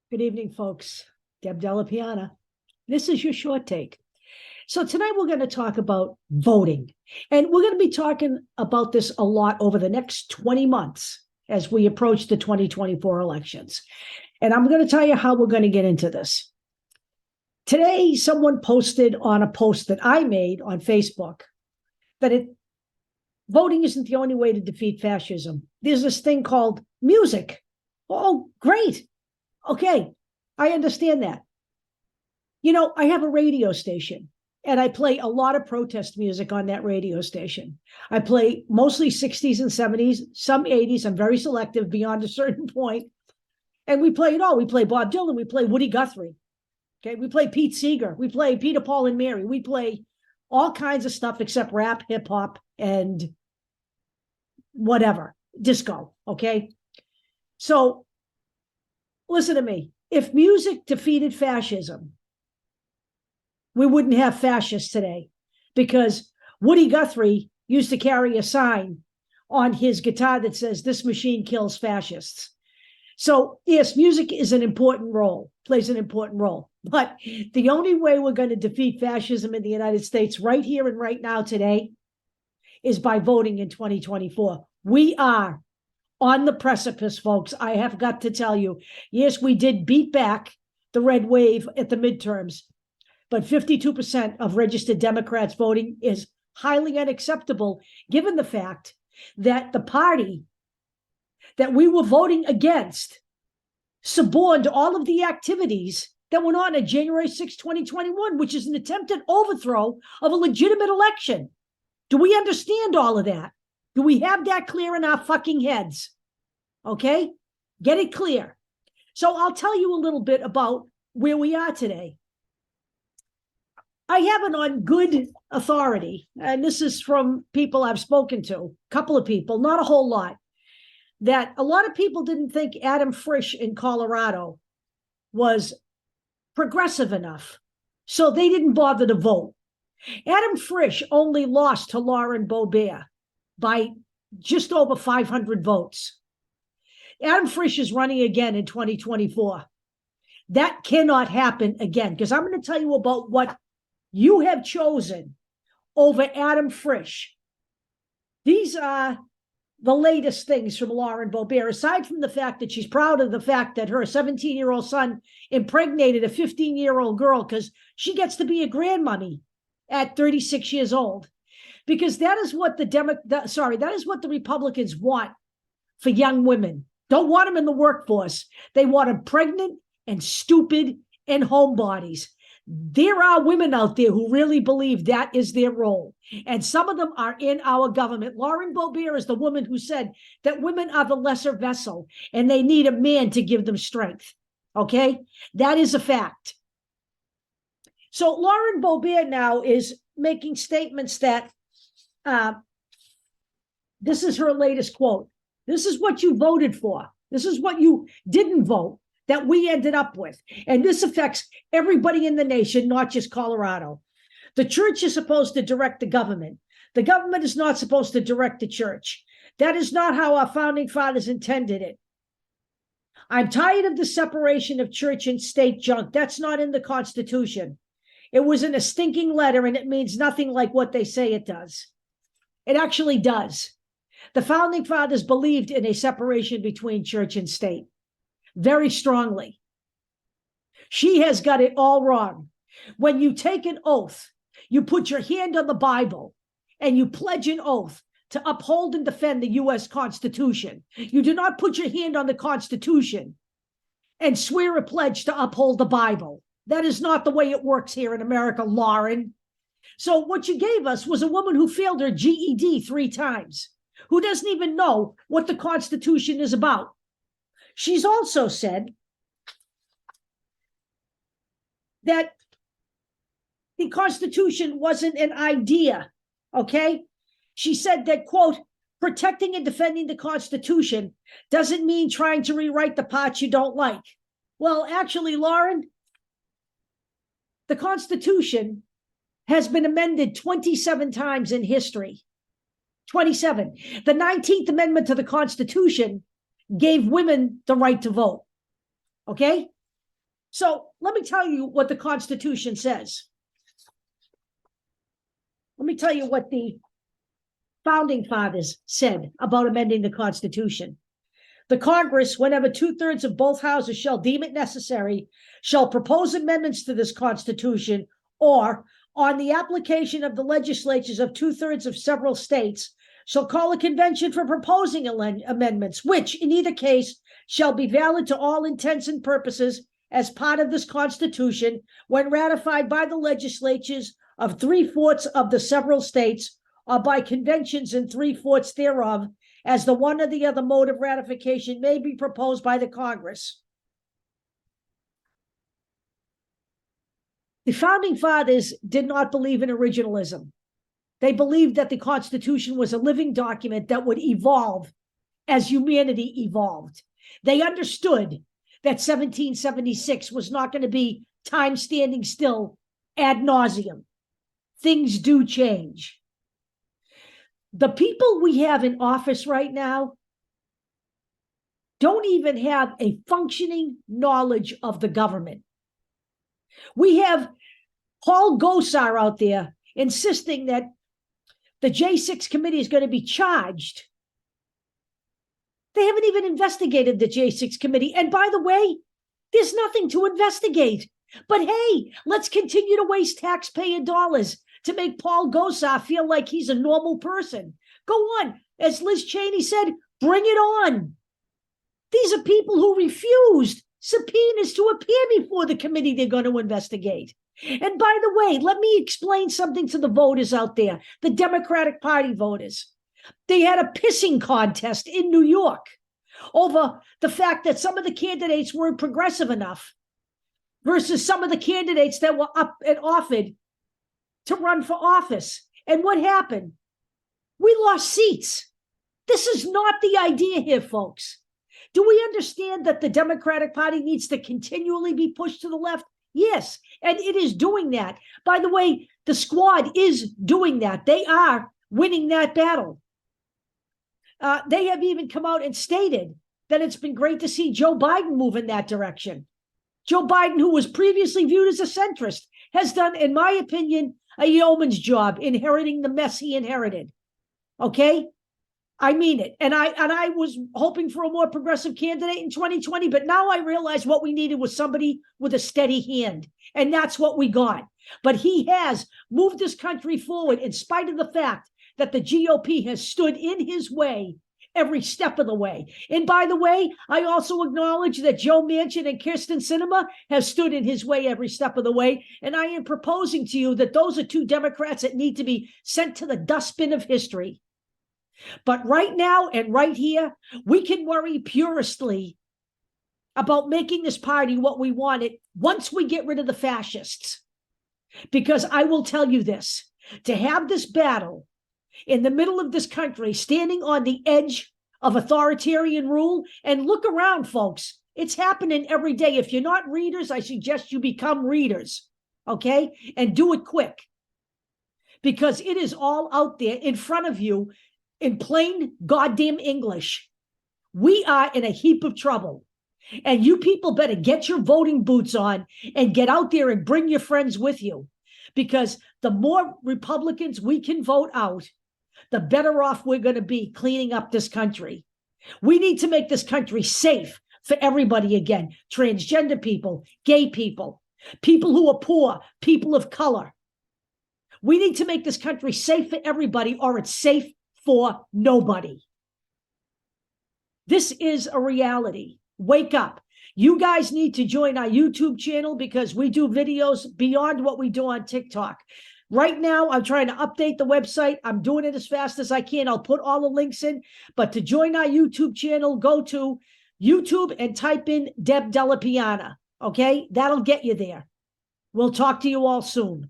Good evening, folks. Deb Della Piana. This is your short take. So tonight we're going to talk about voting. And we're going to be talking about this a lot over the next 20 months as we approach the 2024 elections. And I'm going to tell you how we're going to get into this. Today, someone posted on a post that I made on Facebook that voting isn't the only way to defeat fascism. There's this thing called music. Oh, great. Okay, I understand that. You know, I have a radio station and I play a lot of protest music on that radio station. I play mostly 60s and 70s, some 80s. I'm very selective beyond a certain point. And we play it all. We play Bob Dylan. We play Woody Guthrie. Okay, we play Pete Seeger. We play Peter, Paul, and Mary. We play all kinds of stuff except rap, hip hop, and whatever, disco. Okay, so listen to me. If music defeated fascism, we wouldn't have fascists today, because Woody Guthrie used to carry a sign on his guitar that says, "This machine kills fascists." So yes, music is an important role, plays an important role. But the only way we're going to defeat fascism in the United States right here and right now today is by voting in 2024. We are on the precipice, folks. I have got to tell you, yes, we did beat back the red wave at the midterms, but 52% of registered Democrats voting is highly unacceptable, given the fact that the party that we were voting against suborned all of the activities that went on January 6, 2021, which is an attempted overthrow of a legitimate election. Do we understand all of that? Do we have that clear in our fucking heads? Okay? Get it clear. So I'll tell you a little bit about where we are today. I have it on good authority, and this is from people I've spoken to, a couple of people, not a whole lot, that a lot of people didn't think Adam Frisch in Colorado was progressive enough, so they didn't bother to vote. Adam Frisch only lost to Lauren Boebert by just over 500 votes. Adam Frisch is running again in 2024. That cannot happen again, because I'm going to tell you about what you have chosen over Adam Frisch. These are the latest things from Lauren Boebert, aside from the fact that she's proud of the fact that her 17-year-old son impregnated a 15-year-old girl, because she gets to be a grandmommy at 36 years old. Because that is what that is what the Republicans want for young women. Don't want them in the workforce. They want them pregnant and stupid and homebodies. There are women out there who really believe that is their role. And some of them are in our government. Lauren Boebert is the woman who said that women are the lesser vessel and they need a man to give them strength. Okay? That is a fact. So Lauren Boebert now is making statements that this is her latest quote. This is what you voted for. This is what you didn't vote that we ended up with. And this affects everybody in the nation, not just Colorado. The church is supposed to direct the government. The government is not supposed to direct the church. That is not how our founding fathers intended it. I'm tired of the separation of church and state junk. That's not in the Constitution. It was in a stinking letter, and it means nothing like what they say it does. It actually does. The founding fathers believed in a separation between church and state very strongly. She has got it all wrong. When you take an oath, you put your hand on the Bible and you pledge an oath to uphold and defend the U.S. Constitution. You do not put your hand on the Constitution and swear a pledge to uphold the Bible. That is not the way it works here in America, Lauren. So what you gave us was a woman who failed her GED 3 times, who doesn't even know what the Constitution is about. She's also said that the Constitution wasn't an idea, okay? She said that, quote, protecting and defending the Constitution doesn't mean trying to rewrite the parts you don't like. Well, actually, Lauren, the Constitution has been amended 27 times in history. 27. The 19th Amendment to the Constitution gave women the right to vote. Okay? So let me tell you what the Constitution says. Let me tell you what the founding fathers said about amending the Constitution. The Congress, whenever 2/3 of both houses shall deem it necessary, shall propose amendments to this Constitution, or, on the application of the legislatures of 2/3 of several states, shall call a convention for proposing amendments, which, in either case, shall be valid to all intents and purposes as part of this Constitution when ratified by the legislatures of 3/4 of the several states, or by conventions in 3/4 thereof, as the one or the other mode of ratification may be proposed by the Congress. The founding fathers did not believe in originalism. They believed that the Constitution was a living document that would evolve as humanity evolved. They understood that 1776 was not going to be time standing still ad nauseum. Things do change. The people we have in office right now don't even have a functioning knowledge of the government. We have Paul Gosar out there insisting that the J6 committee is going to be charged. They haven't even investigated the J6 committee. And by the way, there's nothing to investigate. But hey, let's continue to waste taxpayer dollars to make Paul Gosar feel like he's a normal person. Go on. As Liz Cheney said, bring it on. These are people who refused subpoenas to appear before the committee they're going to investigate. And by the way, let me explain something to the voters out there, the Democratic Party voters. They had a pissing contest in New York over the fact that some of the candidates weren't progressive enough versus some of the candidates that were up and offered to run for office. And what happened? We lost seats. This is not the idea here, folks. Do we understand that the Democratic Party needs to continually be pushed to the left? Yes, and it is doing that. By the way, the squad is doing that. They are winning that battle. They have even come out and stated that it's been great to see Joe Biden move in that direction. Joe Biden, who was previously viewed as a centrist, has done, in my opinion, a yeoman's job inheriting the mess he inherited. Okay? I mean it. And I was hoping for a more progressive candidate in 2020, but now I realize what we needed was somebody with a steady hand. And that's what we got. But he has moved this country forward in spite of the fact that the GOP has stood in his way every step of the way. And by the way, I also acknowledge that Joe Manchin and Kyrsten Sinema have stood in his way every step of the way. And I am proposing to you that those are two Democrats that need to be sent to the dustbin of history. But right now and right here, we can worry puristly about making this party what we want it once we get rid of the fascists. Because I will tell you this, to have this battle in the middle of this country, standing on the edge of authoritarian rule, and look around, folks, it's happening every day. If you're not readers, I suggest you become readers, okay? And do it quick. Because it is all out there in front of you in plain goddamn English. We are in a heap of trouble. And you people better get your voting boots on and get out there and bring your friends with you. Because the more Republicans we can vote out, the better off we're going to be cleaning up this country. We need to make this country safe for everybody again. Transgender people, gay people, people who are poor, people of color. We need to make this country safe for everybody, or it's safe for nobody. This is a reality. Wake up. You guys need to join our YouTube channel because we do videos beyond what we do on TikTok. Right now, I'm trying to update the website. I'm doing it as fast as I can. I'll put all the links in. But to join our YouTube channel, go to YouTube and type in Deb Della Piana. Okay? That'll get you there. We'll talk to you all soon.